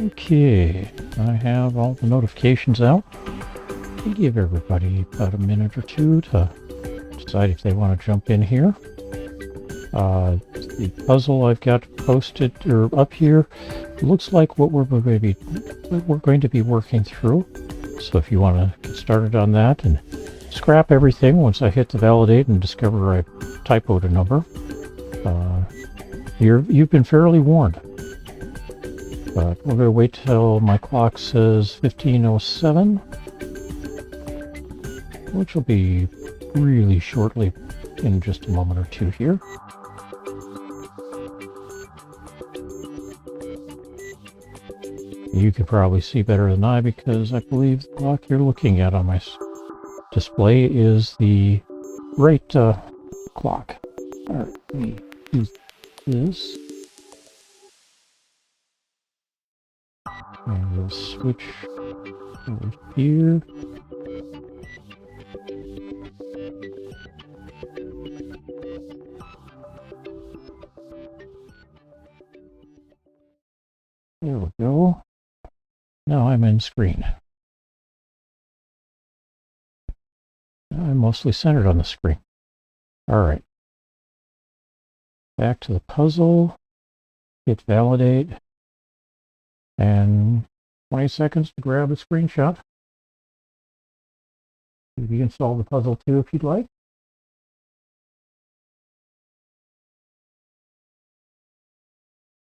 Okay, I have all the notifications out. I'll give everybody about a minute or two to decide if they want to jump in here. The puzzle I've got posted or up here looks like what we're going to be working through. So if you want to get started on that and scrap everything once I hit the validate and discover I typoed a number, you've been fairly warned. But we're going to wait till my clock says 15:07, which will be really shortly, in just a moment or two here. You can probably see better than I, because I believe the clock you're looking at on my display is the right clock. All right, let me use this. And we'll switch over here. There we go. Now I'm in screen. I'm mostly centered on the screen. All right. Back to the puzzle. Hit validate. And 20 seconds to grab a screenshot. You can solve the puzzle too if you'd like.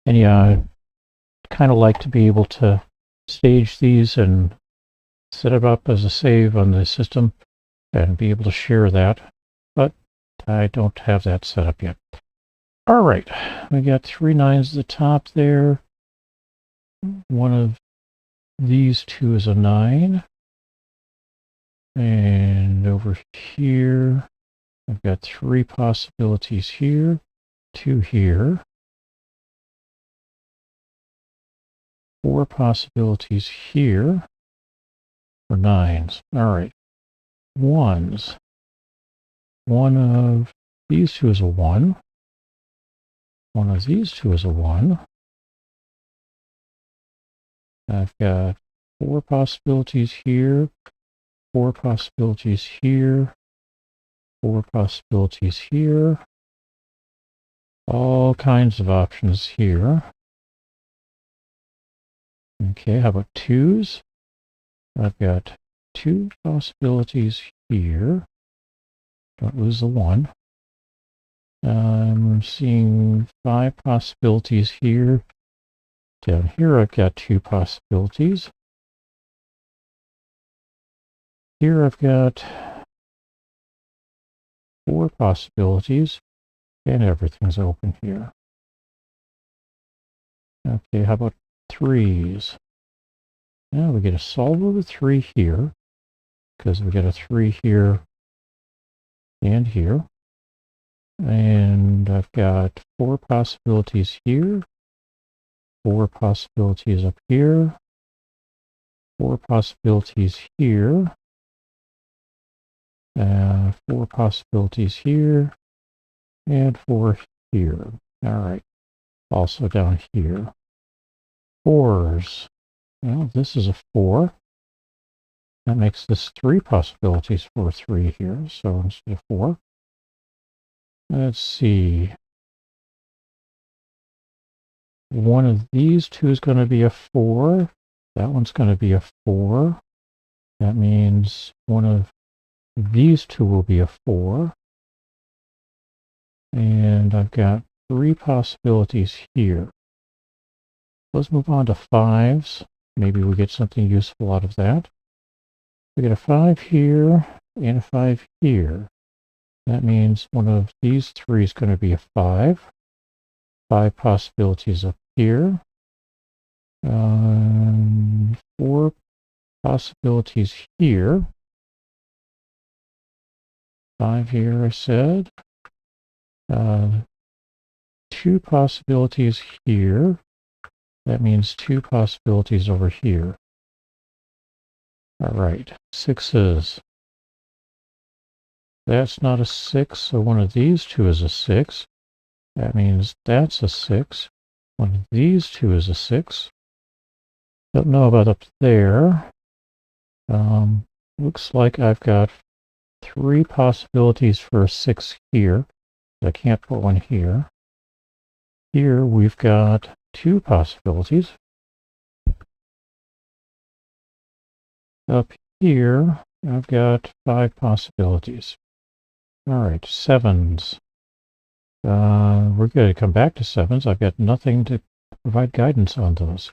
And yeah, I kind of like to be able to stage these and set it up as a save on the system and be able to share that, but I don't have that set up yet. All right, we got 3 9s at the top there. One of these two is a 9. And over here, I've got 3 possibilities here, 2 here, 4 possibilities here for 9s. All right, 1s. One of these two is a 1. one of these two is a 1. I've got 4 possibilities here, 4 possibilities here, 4 possibilities here, all kinds of options here. Okay, how about 2s? I've got 2 possibilities here. Don't lose the 1. I'm seeing 5 possibilities here. Down here I've got 2 possibilities. Here I've got 4 possibilities, and everything's open here. Okay, how about 3s? Now we get a solve over 3 here, because we get a 3 here and here. And I've got 4 possibilities here, 4 possibilities up here, 4 possibilities here, 4 possibilities here, and 4 here. All right, also down here. 4s. Well, this is a 4. That makes this 3 possibilities for 3 here, so instead of 4. Let's see. One of these two is going to be a 4. That one's going to be a 4. That means one of these two will be a 4. And I've got 3 possibilities here. Let's move on to 5s. Maybe we get something useful out of that. We get a 5 here and a 5 here. That means one of these 3 is going to be a 5. 5 possibilities up here. 4 possibilities here. 5 here, I said. 2 possibilities here. That means 2 possibilities over here. All right, 6s. That's not a 6, so one of these two is a 6. That means that's a 6. One of these two is a 6. Don't know about up there. Looks like I've got 3 possibilities for a 6 here. I can't put one here. Here we've got 2 possibilities. Up here, I've got 5 possibilities. All right, 7s. We're going to come back to 7s. I've got nothing to provide guidance on those.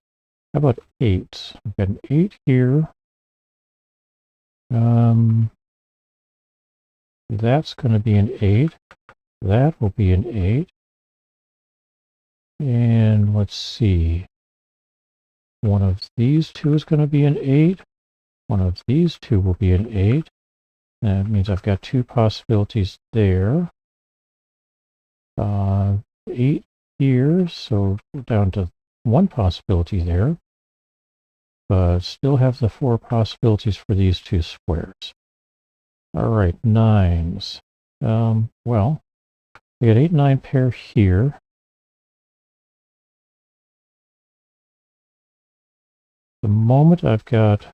How about 8s? I've got an 8 here. That's going to be an 8. That will be an 8. And let's see. One of these two is going to be an 8. One of these two will be an 8. That means I've got 2 possibilities there. 8 here, so we're down to 1 possibility there. But still have the 4 possibilities for these 2 squares. All right, 9s. Well, we got 8, 9 pair here. The moment I've got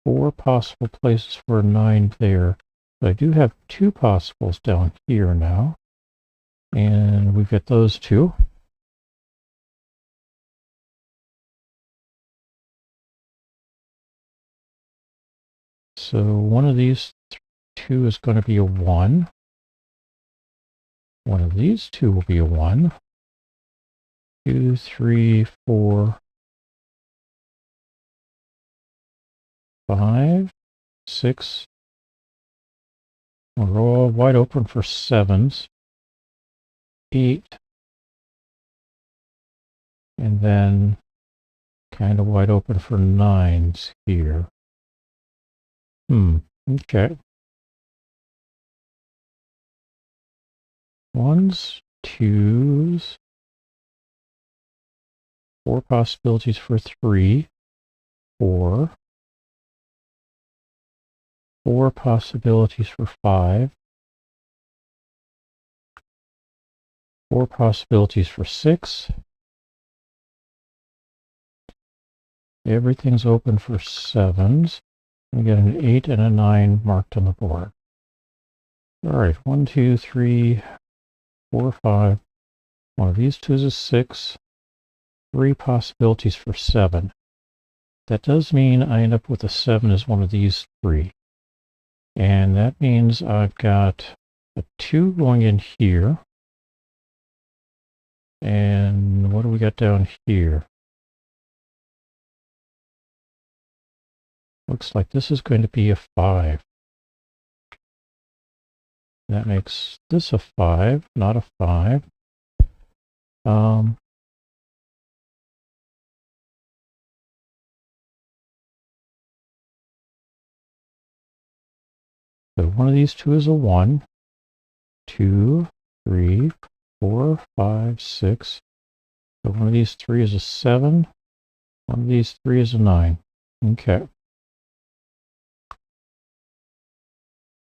4 possible places for a 9 there. But I do have 2 possibles down here now. And we've got those 2. So one of these 2 is going to be a 1. One of these 2 will be a 1. 2, 3, 4, 5, 6. We're all wide open for 7s. 8. And then kind of wide open for 9s here. Okay. 1s, 2s. 4 possibilities for 3. 4. 4 possibilities for 5. 4 possibilities for 6. Everything's open for 7s. We get an 8 and a 9 marked on the board. All right, 1, 2, 3, 4, 5. One of these two is a 6. 3 possibilities for 7. That does mean I end up with a 7 as one of these 3. And that means I've got a 2 going in here. And what do we got down here? Looks like this is going to be a 5. That makes this a 5, not a 5. So one of these two is a 1, 2, 3, 4, 5, 6. So one of these 3 is a 7. One of these 3 is a 9. Okay.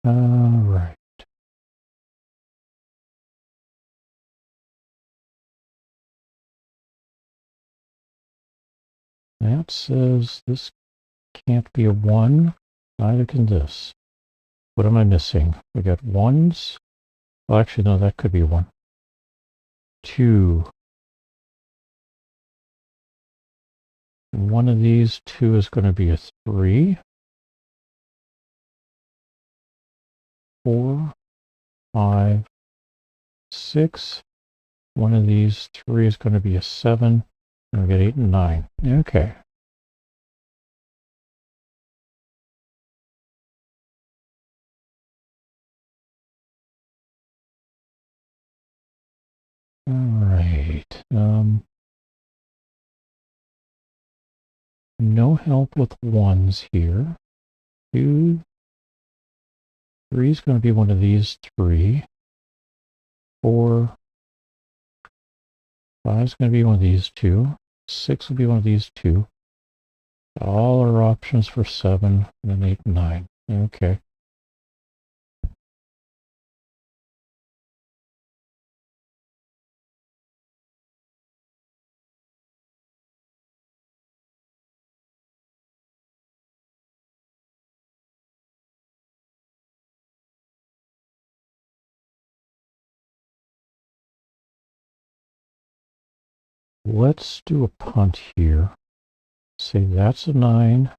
All right. That says this can't be a 1. Neither can this. What am I missing? We got 1s. Well, actually, no, that could be 1. 2. One of these 2 is going to be a 3. 4, 5, 6. One of these 3 is going to be a 7. And we get 8 and 9. Okay. All right. No help with 1s here. 2, 3 is going to be one of these 3. 4, 5 is going to be one of these 2. 6 will be one of these 2. All our options for 7, and then 8 and 9. Okay. Let's do a punt here. Say that's a 9.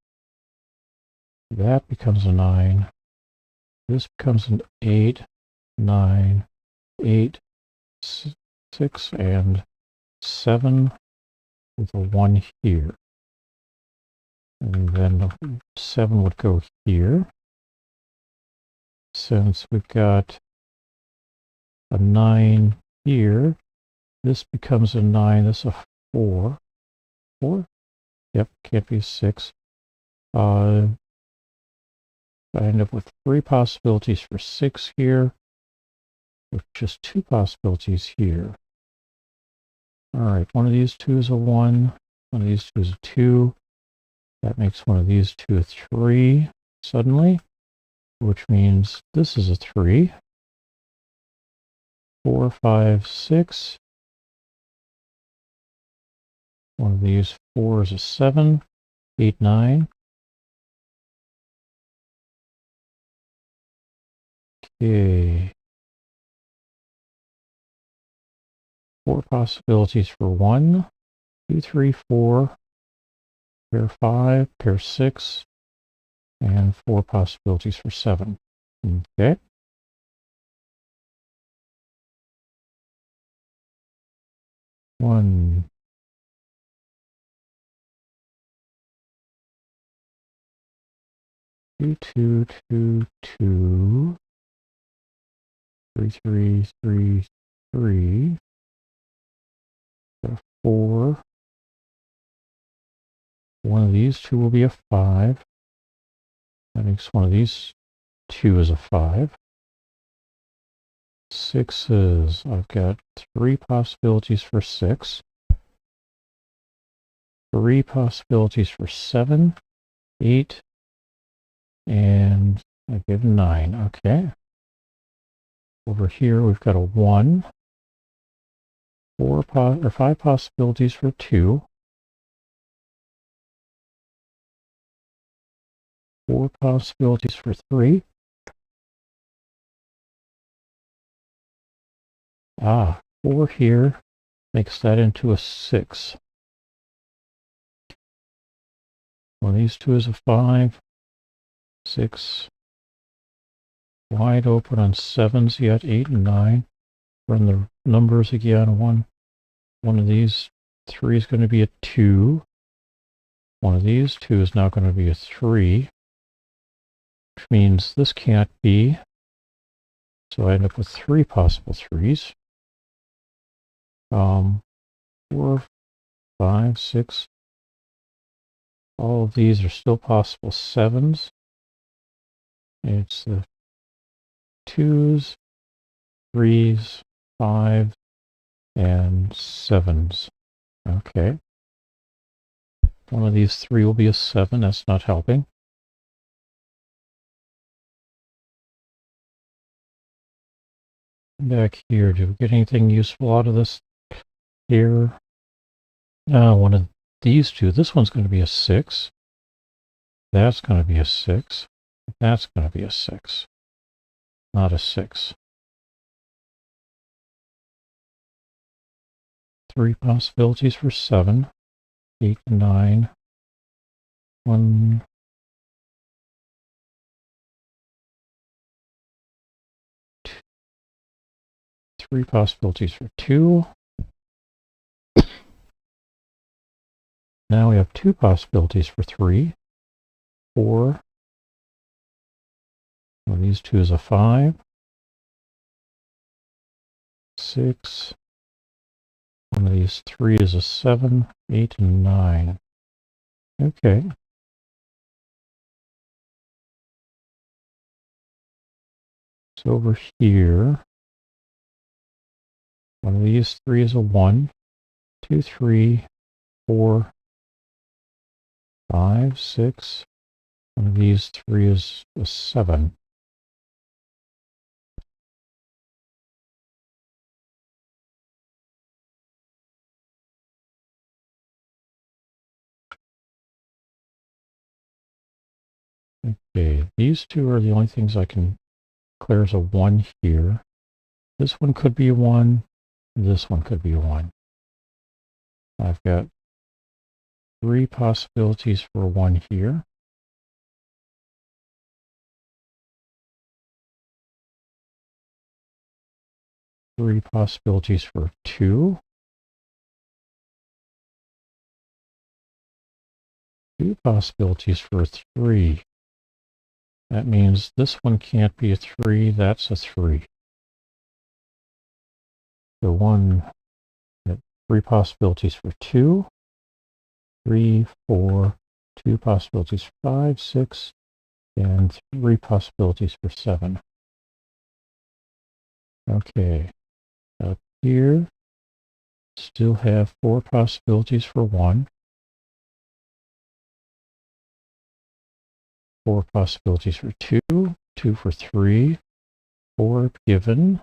That becomes a 9. This becomes an 8, 9, 8, 6, and 7 with a 1 here. And then the 7 would go here. Since we've got a 9 here, this becomes a 9. This is a 4. 4? Yep, can't be 6. I end up with 3 possibilities for 6 here, with just 2 possibilities here. All right, one of these 2 is a 1. One of these 2 is a 2. That makes one of these 2 a 3 suddenly, which means this is a 3. 4, 5, 6. One of these 4 is a 7. 8, 9. Okay. 4 possibilities for 1, 2, 3, 4, pair 5, pair 6, and 4 possibilities for 7. Okay. One, two, two, two, two, 3, 3, 3, 3, 4. One of these 2 will be a 5. That makes one of these 2 is a 5. 6s. I've got 3 possibilities for 6. 3 possibilities for 7, 8, and I get a 9. Okay. Over here we've got a 1. 5 possibilities for 2. 4 possibilities for 3. 4 here makes that into a 6. One of these two is a 5. 6. Wide open on 7s yet, 8 and 9. Run the numbers again. One of these 3 is going to be a 2. One of these 2 is now going to be a 3, which means this can't be. So I end up with 3 possible 3s. 4, 5, 6. All of these are still possible 7s. It's the 2s, 3s, 5s, and 7s. Okay. One of these 3 will be a 7. That's not helping. Back here, do we get anything useful out of this here? One of these 2. This one's going to be a 6. That's going to be a 6. That's going to be a 6. Not a 6. 3 possibilities for 7. 8, 9. 1. 3 possibilities for 2. Now we have 2 possibilities for 3. 4. Well, these 2 is a 5. 6. One of these 3 is a 7, 8, and 9. Okay. So over here, one of these 3 is a 1, 2, 3, 4, 5, 6. One of these 3 is a 7. Okay, these 2 are the only things I can declare as a 1 here. This one could be a 1. This one could be a 1. I've got 3 possibilities for a 1 here. Three possibilities for 2. 2 possibilities for 3. That means this one can't be a 3, that's a 3. So 3 possibilities for 2, 3, 4, 2 possibilities for 5, 6, and 3 possibilities for 7. Okay, up here, still have 4 possibilities for 1, 4 possibilities for 2, 2 for 3, 4 given,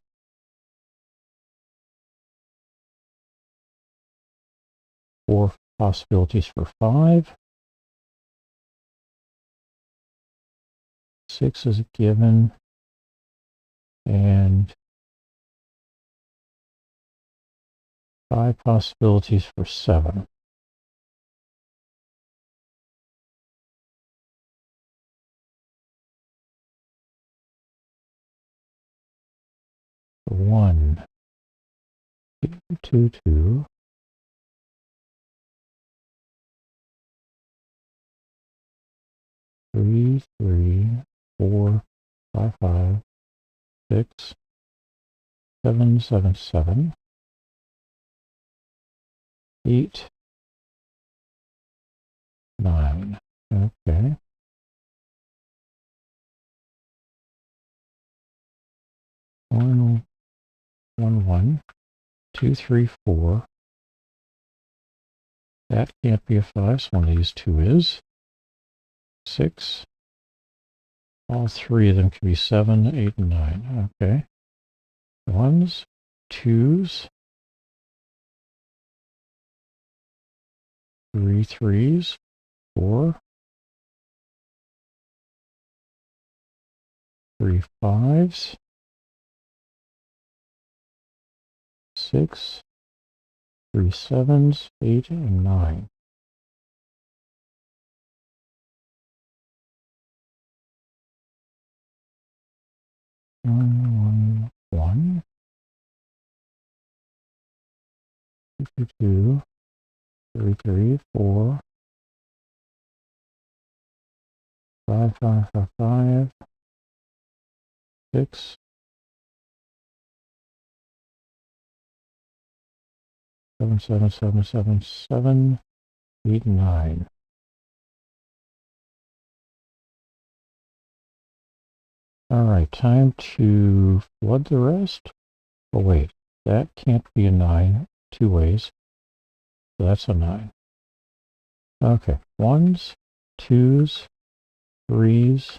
4 possibilities for 5, 6 is given, and 5 possibilities for 7. One, 2, 2, 3, 3, 4, 5, 5, 6, 7, 7, 7, 8, 9. Okay. 1, 1, 1, 2, 3, 4. That can't be a 5, so one of these 2 is. 6. All 3 of them can be 7, 8, and 9. Okay. 1s, 2s, 3 3s, 4, 3 5s, 6, 3 7s, 8, and 9. 1 1 1, 2 2, 3 3, 4, 5 5 5 5, 6, 7 7 7 7 7, 8 9. All right, time to flood the rest. Oh wait, that can't be a 9 two ways. So that's a 9. Okay, 1s, 2s, 3s,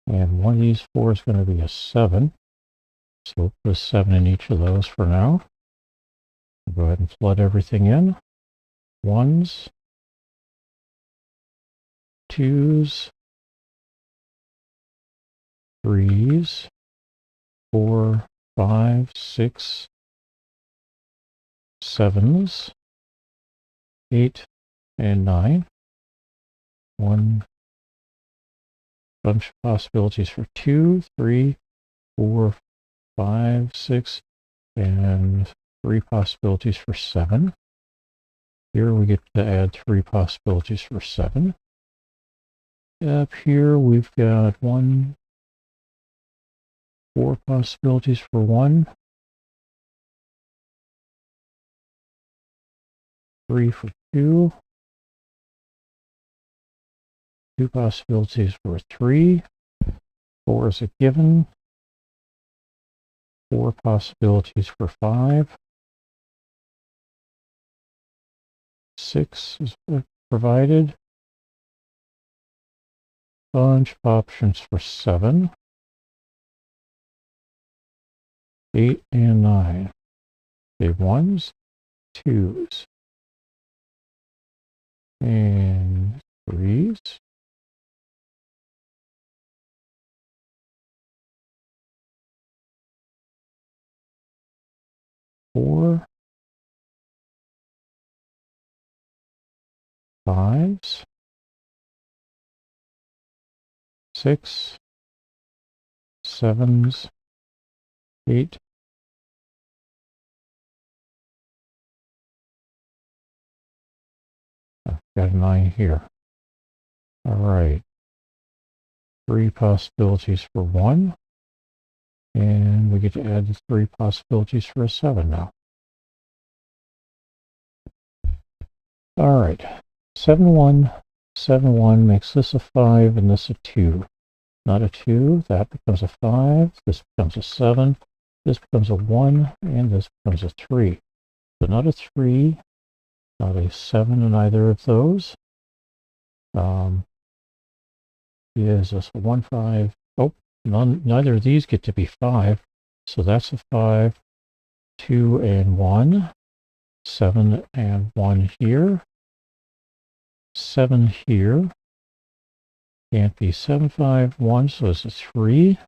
and one of these 4 is going to be a 7. So we'll put a 7 in each of those for now. Go ahead and flood everything in. 1s, 2s, 3s, 4, 5, 6, 7s, 8, and 9. One bunch of possibilities for 2, 3, 4, 5, 6, and 3 possibilities for 7. Here we get to add 3 possibilities for 7. Up here we've got 4 possibilities for 1, 3 for 2, 2 possibilities for 3, 4 is a given, 4 possibilities for 5, 6 is provided, bunch of options for 7, 8, and 9. Okay, 1s, 2s, and 3s. 4, 5s, 6, 7s, 8, I've got a 9 here. All right, 3 possibilities for 1, and we get to add the 3 possibilities for a 7 now. All right, 7 1, 7 1 makes this a 5 and this a 2. Not a 2, that becomes a 5, this becomes a 7, this becomes a 1, and this becomes a 3. So not a 3, not a 7 in either of those. Is this a 1 5? Oh, neither of these get to be 5. So that's a 5, 2 and 1, 7 and 1 here, 7 here. Can't be 7 5 1, so it's a 3.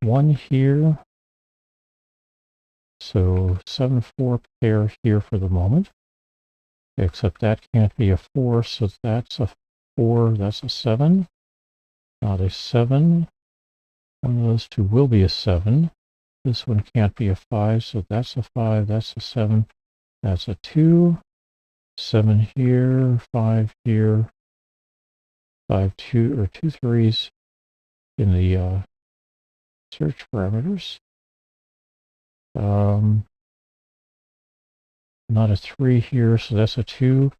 1 here. So 7 4 pair here for the moment. Except that can't be a 4, so that's a 4, that's a 7. Not a 7. One of those two will be a 7. This one can't be a 5, so that's a 5, that's a 7, that's a 2. 7 here, 5 here, 5 2 or 2 3s in the search parameters. Not a 3 here, so that's a 2.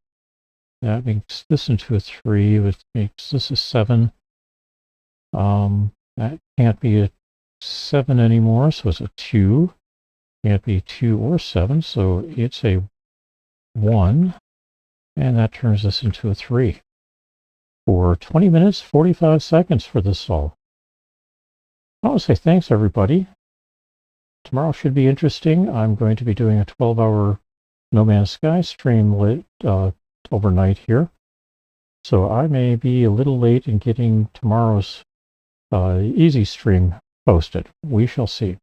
That makes this into a 3, which makes this a 7. That can't be a 7 anymore, so it's a 2. Can't be 2 or 7, so it's a 1. And that turns this into a 3. For 20 minutes, 45 seconds for this solve. I want to say thanks, everybody. Tomorrow should be interesting. I'm going to be doing a 12-hour No Man's Sky stream overnight here. So I may be a little late in getting tomorrow's easy stream posted. We shall see.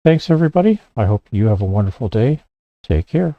Thanks, everybody. I hope you have a wonderful day. Take care.